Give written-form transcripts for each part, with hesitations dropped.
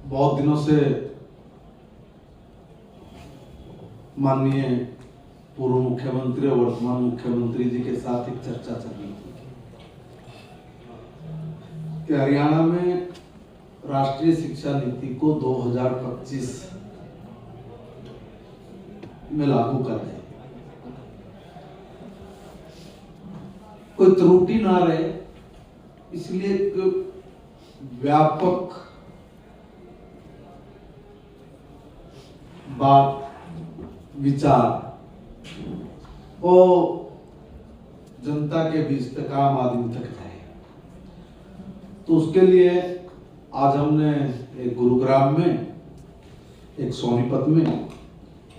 बहुत दिनों से माननीय पूर्व मुख्यमंत्री और वर्तमान मुख्यमंत्री जी के साथ एक चर्चा चल रही थी कि हरियाणा में राष्ट्रीय शिक्षा नीति को 2025 में लागू कर दें, कोई त्रुटि ना रहे, इसलिए एक व्यापक बात विचार और जनता के बीच तक, आम आदमी तक जाए। तो उसके लिए आज हमने एक गुरुग्राम में, एक सोनीपत में,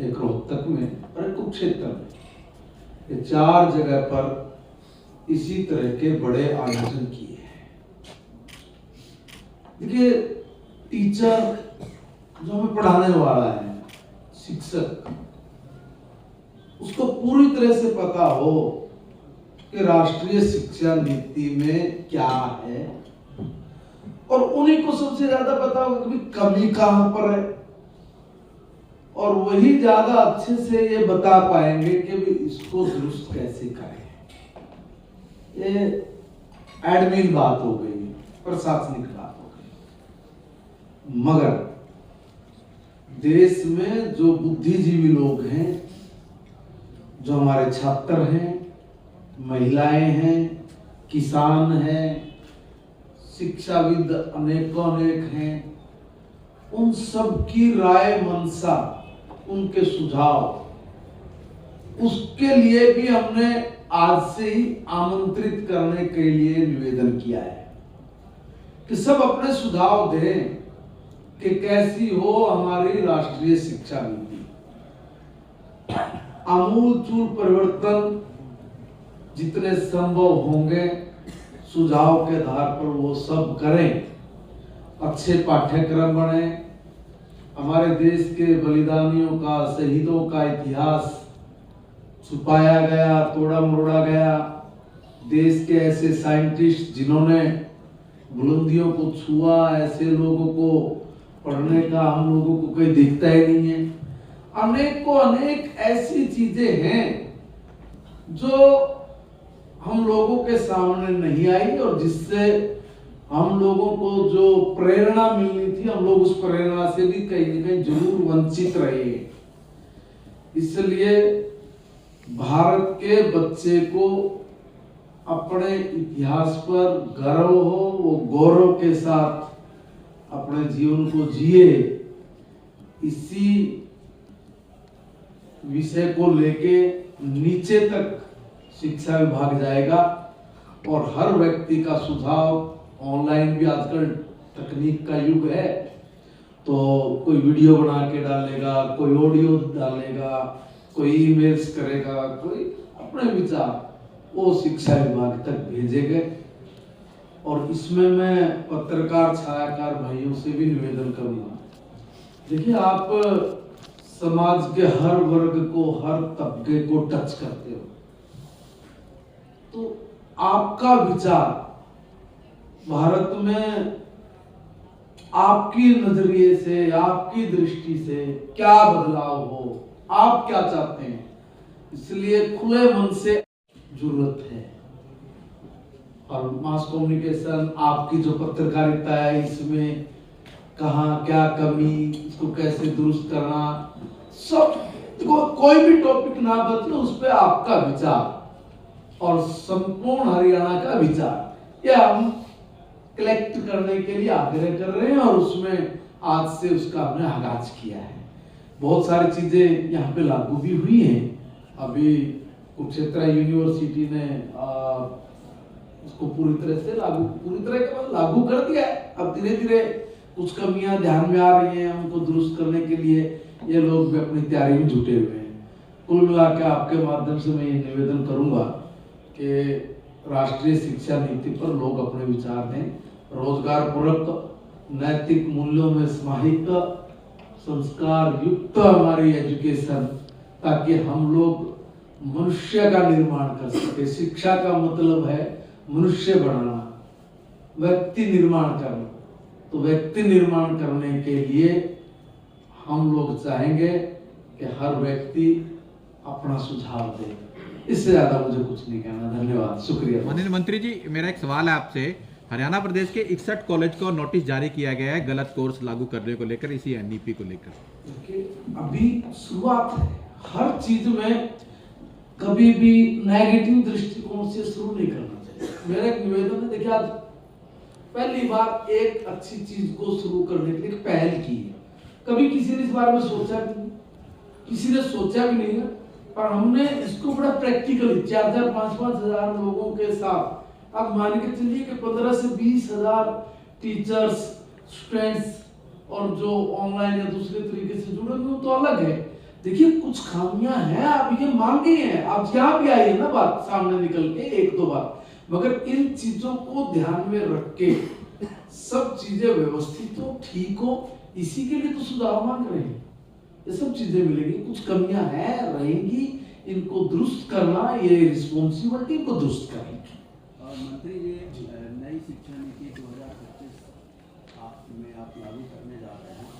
एक रोहतक में और एक कुरुक्षेत्र में, ये 4 जगह पर इसी तरह के बड़े आयोजन किए हैं। देखिए, टीचर जो हमें पढ़ाने वाला है, शिक्षक, उसको पूरी तरह से पता हो कि राष्ट्रीय शिक्षा नीति में क्या है, और उन्हीं को सबसे ज्यादा पता होगा कि कमी कहां पर है, और वही ज्यादा अच्छे से ये बता पाएंगे कि भी इसको दुरुस्त कैसे करें। ये एडमिन बात हो गई, प्रशासनिक बात हो गई। मगर देश में जो बुद्धिजीवी लोग हैं, जो हमारे छात्र हैं, महिलाएं हैं, किसान हैं, शिक्षाविद अनेकों अनेक हैं, उन सब की राय मंशा, उनके सुझाव, उसके लिए भी हमने आज से ही आमंत्रित करने के लिए निवेदन किया है कि सब अपने सुझाव दें कि कैसी हो हमारी राष्ट्रीय शिक्षा नीति। आमूलचूल परिवर्तन जितने संभव होंगे सुझाव के आधार पर वो सब करें, अच्छे पाठ्यक्रम बने, हमारे देश के बलिदानियों का, शहीदों का इतिहास छुपाया गया, तोड़ा मरोड़ा गया, देश के ऐसे साइंटिस्ट जिन्होंने बुलंदियों को छुआ, ऐसे लोगों को पढ़ने का हम लोगों को कोई दिखता ही नहीं है। अनेक ऐसी चीजें हैं जो हम लोगों के सामने नहीं आई, और जिससे हम लोगों को जो प्रेरणा मिलनी थी, हम लोग उस प्रेरणा से भी कहीं न कहीं जरूर वंचित रहे। इसलिए भारत के बच्चे को अपने इतिहास पर गर्व हो, वो गौरव के साथ अपने जीवन को जिए, इसी विषय को लेके नीचे तक शिक्षा विभाग जाएगा, और हर व्यक्ति का सुझाव, ऑनलाइन भी आजकल तकनीक का युग है, तो कोई वीडियो बना के डालेगा, कोई ऑडियो डालेगा, कोई ईमेल्स करेगा, कोई अपने विचार वो शिक्षा विभाग तक भेजेंगे। और इसमें मैं पत्रकार, छायाकार भाइयों से भी निवेदन करूंगा, देखिए, आप समाज के हर वर्ग को, हर तबके को टच करते हो, तो आपका विचार भारत में आपकी नजरिए से, आपकी दृष्टि से क्या बदलाव हो, आप क्या चाहते हैं, इसलिए खुले मन से जरूरत है। और मास कम्युनिकेशन, आपकी जो पत्रकारिता है, इसमें कहाँ क्या कमी, इसको कैसे दुरुस्त करना, सब कोई भी टॉपिक ना बदले, उस पर आपका विचार और संपूर्ण हरियाणा का विचार, यह हम कलेक्ट करने के लिए आग्रह कर रहे हैं, और उसमें आज से उसका हमने आगाज किया है। बहुत सारी चीजें यहाँ पे लागू भी हुई हैं। अभी कुरुक्षेत्र यूनिवर्सिटी ने उसको पूरी तरह से लागू कर दिया है। अब धीरे धीरे कुछ कमियां ध्यान में आ रही हैं, उनको दुरुस्त करने के लिए ये लोग भी अपनी तैयारी में जुटे हुए हैं। कुल मिला के आपके माध्यम से मैं ये निवेदन करूंगा कि राष्ट्रीय शिक्षा नीति पर लोग अपने विचार दें, रोजगार पूरक, नैतिक मूल्यों में समाहित, संस्कार युक्त हमारी एजुकेशन, ताकि हम लोग मनुष्य का निर्माण कर सके। शिक्षा का मतलब है मनुष्य बनाना, व्यक्ति निर्माण करना। तो व्यक्ति निर्माण करने के लिए हम लोग चाहेंगे कि हर व्यक्ति अपना सुझाव दे। इससे ज्यादा मुझे कुछ नहीं कहना। धन्यवाद, शुक्रिया। माननीय मंत्री जी, मेरा एक सवाल है आपसे। हरियाणा प्रदेश के 61 कॉलेज को नोटिस जारी किया गया है गलत कोर्स लागू करने को लेकर, इसी एनईपी को लेकर। देखिए, अभी शुरुआत है। हर चीज में कभी भी नेगेटिव दृष्टिकोण से शुरू नहीं करना चाहिए। मेरा एक निवेदन है, देखिए आज पहली बार एक अच्छी चीज को शुरू करने के लिए पहल की है। कभी किसी ने इस बारे में सोचा भी नहीं, किसी ने सोचा भी नहीं है, पर हमने इसको बड़ा प्रैक्टिकली 4,000 5,000 लोगों के साथ, अब मान के चलिए कि 15 से 20,000 टीचर्स, स्टूडेंट्स और जो ऑनलाइन या दूसरे तरीके से जुड़े हुए तो अलग है। देखिए कुछ खामियां हैं, आप ये मांगी हैं, आप यहाँ भी आई है ना बात सामने निकल के 1-2 बार, मगर इन चीजों को ध्यान में रख के सब चीजें व्यवस्थित हो, ठीक हो, इसी के लिए तो सुधार मांग रहे हैं। ये सब चीजें मिलेंगी, कुछ कमियां हैं रहेंगी, इनको दुरुस्त करना ये रिस्पॉन्सिबिलिटी, इनको दुरुस्त करेंगे। और मंत्री जी, नई शिक्षा नीति 2025 में आप लागू करने जा रहे हैं,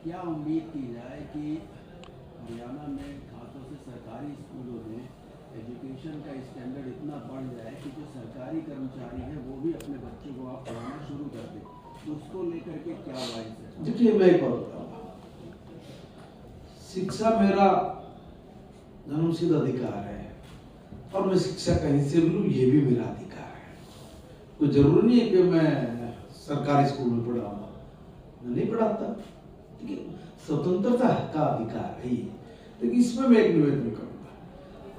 क्या उम्मीद की जाए कि हरियाणा में खासतौर से सरकारी स्कूलों में एजुकेशन का स्टैंडर्ड इतना बढ़ जाए कि जो सरकारी कर्मचारी हैं वो भी अपने बच्चों को आप पढ़ाना शुरू कर दें, तो उसको लेकर के क्या वाइस है? देखिए मैं एक बात बताऊंगा, शिक्षा मेरा जन्मसिद्ध अधिकार है और मैं शिक्षा कहीं से भी लूं ये भी मेरा अधिकार है। कोई जरूरी नहीं है कि मैं सरकारी स्कूल में पढ़ाऊंगा, मैं नहीं पढ़ाता, ठीक है, स्वतंत्रता का अधिकार है। लेकिन इसमें मैं एक निवेदन करूंगा,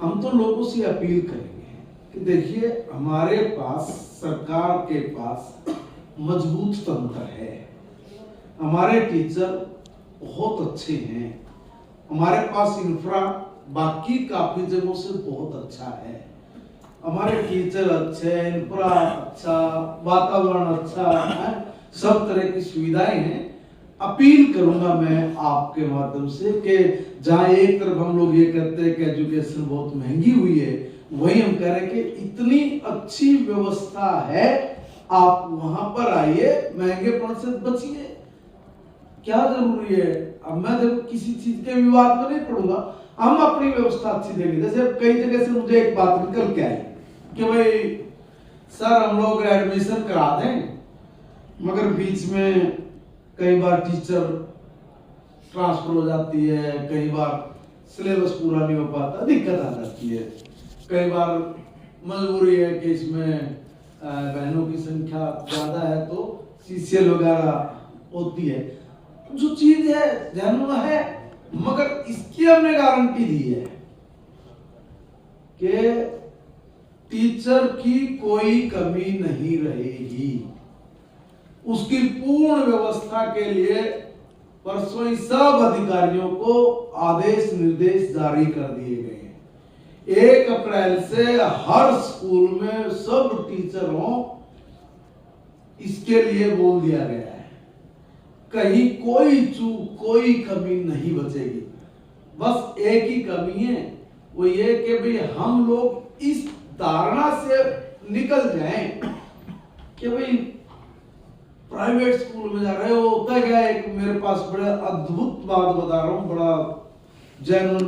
हम तो लोगों से अपील करेंगे कि देखिए हमारे पास, सरकार के पास मजबूत तंत्र है, हमारे टीचर बहुत अच्छे हैं, हमारे पास इंफ्रा बाकी काफी जगहों से बहुत अच्छा है, हमारे टीचर अच्छे हैं, इंफ्रा अच्छा, वातावरण अच्छा है, सब तरह की सुविधाएं हैं। अपील करूंगा मैं आपके माध्यम से कि जहां एक तरफ हम लोग ये कहते हैं कि एजुकेशन बहुत महंगी हुई है, वही हम कह रहे हैं कि इतनी अच्छी व्यवस्था है, आप वहां पर आइए, महंगेपन से बचिए, क्या जरूरी है। अब मैं जब किसी चीज के विवाद में नहीं पड़ूंगा, हम अपनी व्यवस्था अच्छी देंगे। जैसे कई जगह से मुझे एक बात निकल के आई कि भाई सर हम लोग एडमिशन करा दें, मगर बीच में कई बार टीचर ट्रांसफर हो जाती है, कई बार सिलेबस पूरा नहीं हो पाता, दिक्कत आ जाती है, कई बार मजबूरी है कि इसमें बहनों की संख्या ज्यादा है तो सीसीएल वगैरह होती है। जो चीज है जानना है, मगर इसकी हमने गारंटी दी है कि टीचर की कोई कमी नहीं रहेगी, उसकी पूर्ण व्यवस्था के लिए परसों ही सब अधिकारियों को आदेश निर्देश जारी कर दिए गए हैं। 1 अप्रैल से हर स्कूल में सब टीचर हों, इसके लिए बोल दिया गया है। कहीं कोई चूक, कोई कमी नहीं बचेगी। बस एक ही कमी है, वो ये कि भाई हम लोग इस धारणा से निकल जाएं कि भाई प्राइवेट स्कूल में जा रहे हो, होता क्या है। एक मेरे पास बड़ा अद्भुत बात बता रहा हूँ, बड़ा जैनुअन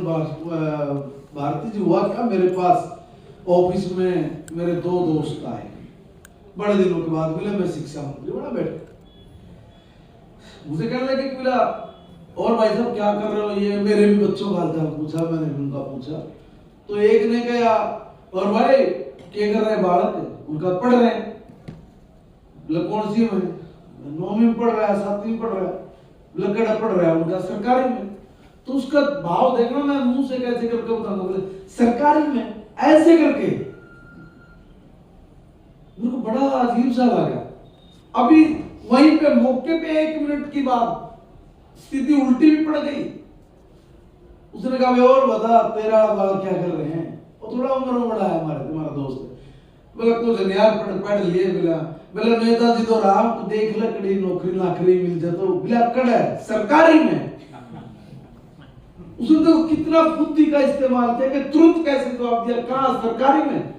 भारती जी हुआ क्या, मेरे पास ऑफिस में मेरे 2 दोस्त आए, बड़े दिनों के बाद मिले, मैं शिक्षा मंत्री बड़ा बैठा, मुझे कहने लगे कि बोला और भाई साहब क्या कर रहे हो, ये मेरे भी बच्चों का हालचाल पूछा, मैंने उनका पूछा, तो एक ने कहा और भाई क्या कर रहे हैं बालक, उनका पढ़ रहे हैं, बोला कौन सी में, 9वीं में पढ़ रहा है, 7वीं में पढ़ रहा है, लकड़ा पढ़ रहा है, उनका सरकारी में। तो उसका भाव देखना, मैं मुंह से कैसे करके बताऊंगा, बोले सरकारी में ऐसे करके, मेरे को बड़ा अजीब सा लगा। अभी वहीं पे मौके पे 1 मिनट की बात स्थिति उल्टी भी पड़ गई। उसने कहा और बता तेरा बाल क्या कर रहे हैं, और थोड़ा उम्र में बड़ा है हमारे, तुम्हारा दोस्त है, बोला कुछ नहीं यार पढ़ लिए, बोला नेताजी तो राम को देख लकड़ी नौकरी नाकरी मिल जाए तो बिला कड़ है सरकारी में। उसने तो कितना बुद्धि का इस्तेमाल किया कि तुरंत कैसे जवाब दिया, कहा सरकारी में।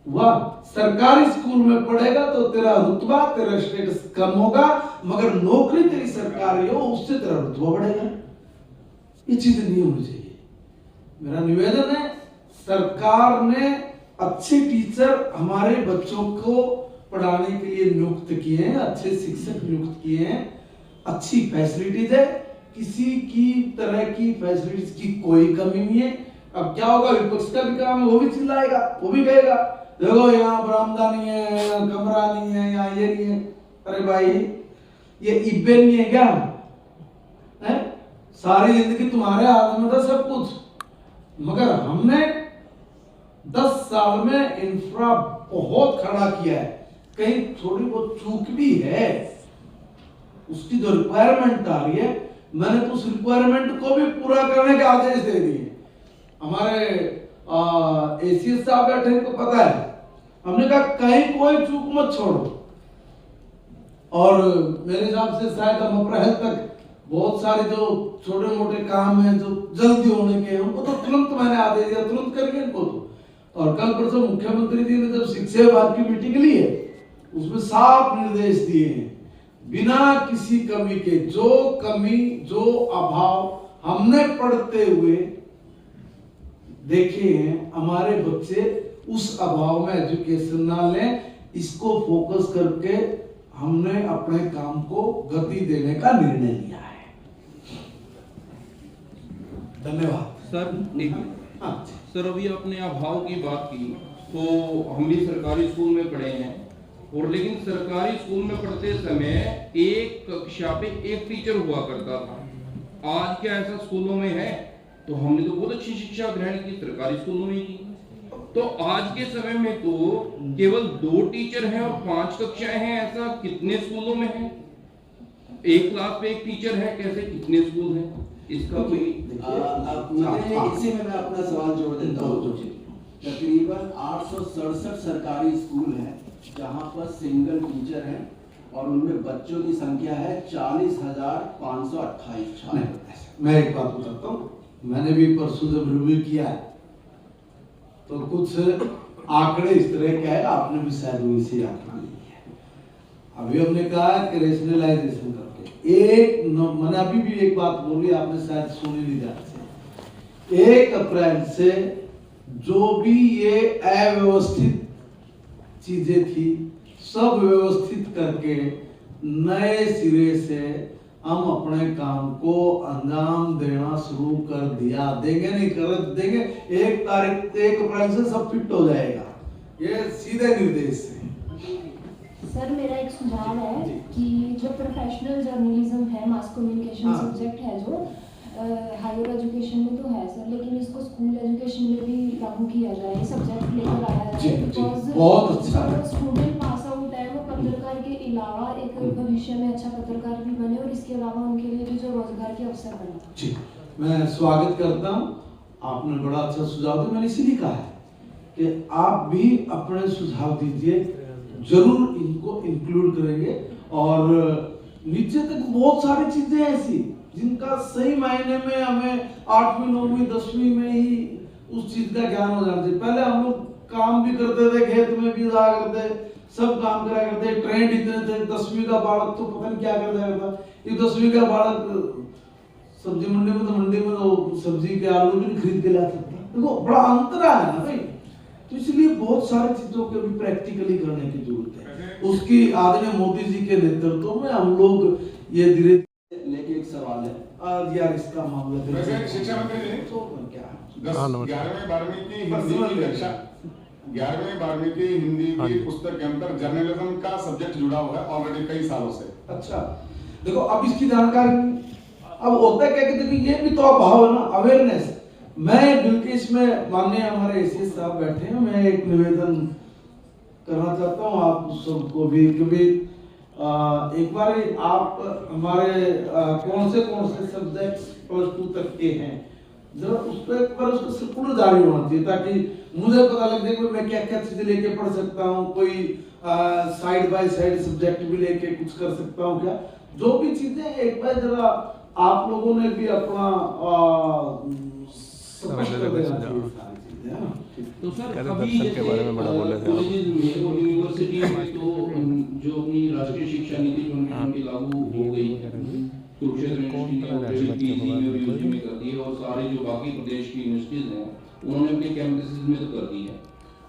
हुआ। सरकारी स्कूल में पढ़ेगा तो तेरा रुतबा, तेरा स्टेटस कम होगा, मगर नौकरी तेरी सरकारी हो उससे तेरा रुतबा बढ़ेगा। ये चीज नहीं होनी चाहिए। मेरा निवेदन है, सरकार ने अच्छे टीचर हमारे बच्चों को पढ़ाने के लिए नियुक्त किए हैं, अच्छे शिक्षक नियुक्त किए हैं, अच्छी फैसिलिटीज है, किसी की तरह की फैसिलिटीज की कोई कमी नहीं है। अब क्या होगा, विपक्ष का भी काम है, वो भी चिल्लाएगा, वो भी कहेगा देखो यहाँ बरामदा नहीं है, यहाँ कमरा नहीं है, यहाँ ये नहीं है। अरे भाई ये इब्बे नहीं है क्या है? सारी जिंदगी तुम्हारे हाथ में था सब कुछ, मगर हमने 10 साल में इंफ्रा बहुत खड़ा किया है। कहीं थोड़ी बहुत चूक भी है, उसकी जो रिक्वायरमेंट आ रही है, मैंने तो उस रिक्वायरमेंट को भी पूरा करने के आदेश दे दिए। हमारे एसीएस साहब बैठे इनको पता है, हमने कहा कहीं कोई चूक मत छोड़ो। और मेरे हिसाब से शायद हम अप्रैल तक बहुत सारे जो छोटे मोटे काम हैं जो जल्दी होने के हैं उनको तो तुरंत मैंने आदेश दिया, तुरंत करके इनको तो। और कल परसों मुख्यमंत्री जी ने जब शिक्षा विभाग की मीटिंग ली है उसमें साफ निर्देश दिए हैं, बिना किसी कमी के, जो कमी जो अभाव हमने पढ़ते हुए देखे हैं, हमारे बच्चे उस अभाव में एजुकेशन ना लें, इसको फोकस करके हमने अपने काम को गति देने का निर्णय लिया है। धन्यवाद सर। हाँ सर अभी आपने अभाव की बात की, तो हम भी सरकारी स्कूल में पढ़े हैं, और लेकिन सरकारी स्कूल में पढ़ते समय एक कक्षा पे एक टीचर हुआ करता था। आज क्या ऐसा स्कूलों में है? तो हमने तो बहुत अच्छी शिक्षा ग्रहण की सरकारी स्कूलों में की। तो आज के समय में तो केवल 2 टीचर हैं और 5 कक्षाएं हैं, ऐसा कितने स्कूलों में है? एक क्लास पे एक टीचर है, कैसे कितने स्कूल हैं? इसका कोई इसी में मैं अपना सवाल जोड़ देता हूँ। तकरीबन 867 सरकारी स्कूल हैं जहाँ पर सिंगल टीचर है और उनमें बच्चों की संख्या है 40,528। मैं एक बात बताता हूँ, मैंने भी परसों जब रिव्यू किया है तो कुछ आंकड़े इस तरह के है, आपने भी शायद वही से आंकड़ा लिया है। अभी हमने कहा कि रेशनलाइजेशन करके मैंने अभी भी एक बात बोली, आपने शायद सुनी नहीं जाती। 1 अप्रैल से जो भी ये अव्यवस्थित चीजें थी सब व्यवस्थित करके नए सिरे से हम अपने काम को अंजाम देना शुरू कर दिया। देंगे नहीं कर देंगे, 1 अप्रैल से सब फिट हो जाएगा, ये सीधे निर्देश है। सर मेरा एक सुझाव है कि जो प्रोफेशनल जर्नलिज्म है, मास कम्युनिकेशन सब्जेक्ट है जो हायर एजुकेशन में तो है सर, लेकिन इसको स्कूल एजुकेशन में भी लागू किया जाए, सब्जेक्ट लेकर आया जाए। बिकॉज बहुत अच्छा है। स्टूडेंट पास आउट है वो पत्रकार के अलावा एक भविष्य में अच्छा पत्रकार भी बने और इसके अलावा उनके लिए भी जो रोजगार के अवसर बने। जी मैं स्वागत करता हूँ, आपने बड़ा अच्छा सुझाव दिया। मैंने इसीलिए कहा है कि आप भी अपने सुझाव दीजिए, जरूर इनको इंक्लूड करेंगे। और नीचे तक बहुत सारी चीजें ऐसी जिनका सही मायने में हमें 8वीं 9वीं 10वीं में ही उस चीज का ज्ञान हो जाना चाहिए। पहले हम लोग काम भी करते थे, खेत में भी जाया करते, सब काम करा करते, ट्रेंड इतने थे। 10वीं का बालक तो पता नहीं क्या करता रहता, ये 10वीं का बालक सब्जी मंडी में तो मंडी में तो सब्जी के आलू भी खरीद के ला सकता। देखो बड़ा अंतर है ना भाई, तो इसलिए बहुत सारी चीजों को भी प्रैक्टिकली करने की जरूरत है। उसकी आदरणीय मोदी जी के नेतृत्व में हम लोग ये धीरे। लेकिन एक सवाल है आज यार इसका मामला वैसे शिक्षा मंत्री जी, तो क्या 11वीं 12वीं की हिंदी की कक्षा 11वीं 12वीं की हिंदी की पुस्तक के अंदर जर्नलिज्म का सब्जेक्ट जुड़ा हुआ है ऑलरेडी कई सालों से। अच्छा देखो अब इसकी जानकारी अब होता क्या कि देखिए ये भी तो अभाव है ना, अवेयरनेस। मैं बिल्कुल इसमें माननीय हमारे एसीएस साहब बैठे हैं, मैं एक निवेदन करना चाहता हूँ आप सबको भी, क्योंकि एक बार आप हमारे कौन से सब्जेक्ट +2 तक के हैं जरा उस पर एक बार उसका सर्कुलर जारी होना चाहिए, ताकि मुझे पता लग जाए कि मैं क्या क्या चीजें लेके पढ़ सकता हूँ, कोई साइड बाय साइड सब्जेक्ट भी लेके कुछ कर सकता हूँ क्या, जो भी चीजें एक बार जरा आप लोगों ने भी अपना समझ कर देना चाहिए। चीजें है ना। तो सर कहते अभी दर्शन के बारे में बड़ा बोले थे आप। कॉलेजेस में और यूनिवर्सिटी में तो जो अपनी राष्ट्रीय शिक्षा नीति 2020 लागू हो गई है, कुरुक्षेत्र यूनिवर्सिटी ने ऑलरेडी पीजी में और यूजी में कर दी है, और सारे जो बाकी प्रदेश की यूनिवर्सिटीज हैं उन्होंने अपने कैंपसेस में तो कर दी है।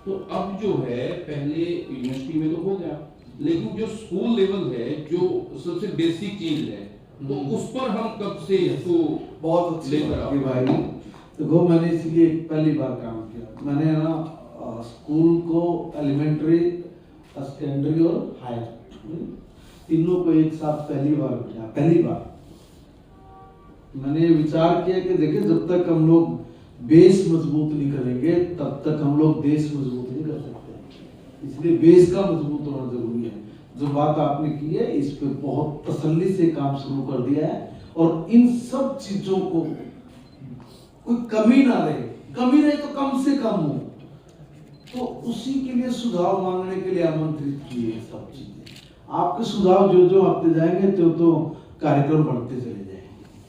तो अब जो है, पहले यूनिवर्सिटी में तो हो गया, लेकिन जो स्कूल लेवल है, जो सबसे बेसिक चीज है, तो उस पर हम कब से इसको बहुत अच्छी लेकर बात की भाई। देखो मैंने इसलिए पहली बार काम किया, मैंने ना स्कूल को एलिमेंट्री, सेकेंडरी और हायर तीनों को एक साथ पहली बार किया। पहली बार मैंने विचार किया कि देखिए, जब तक हम लोग बेस मजबूत नहीं करेंगे तब तक हम लोग देश मजबूत नहीं कर सकते, इसलिए बेस का मजबूत होना जरूरी है। जो बात आपने की है, इस पे बहुत तसल्ली से काम शुरू कर दिया है, और इन सब चीजों को कोई कमी ना रहे, कमी रहे तो कम से कम हो, तो उसी के लिए सुझाव मांगने के लिए आमंत्रित किए सब चीजें। आपके सुझाव जो जो आते जाएंगे तो कार्यक्रम बढ़ते चले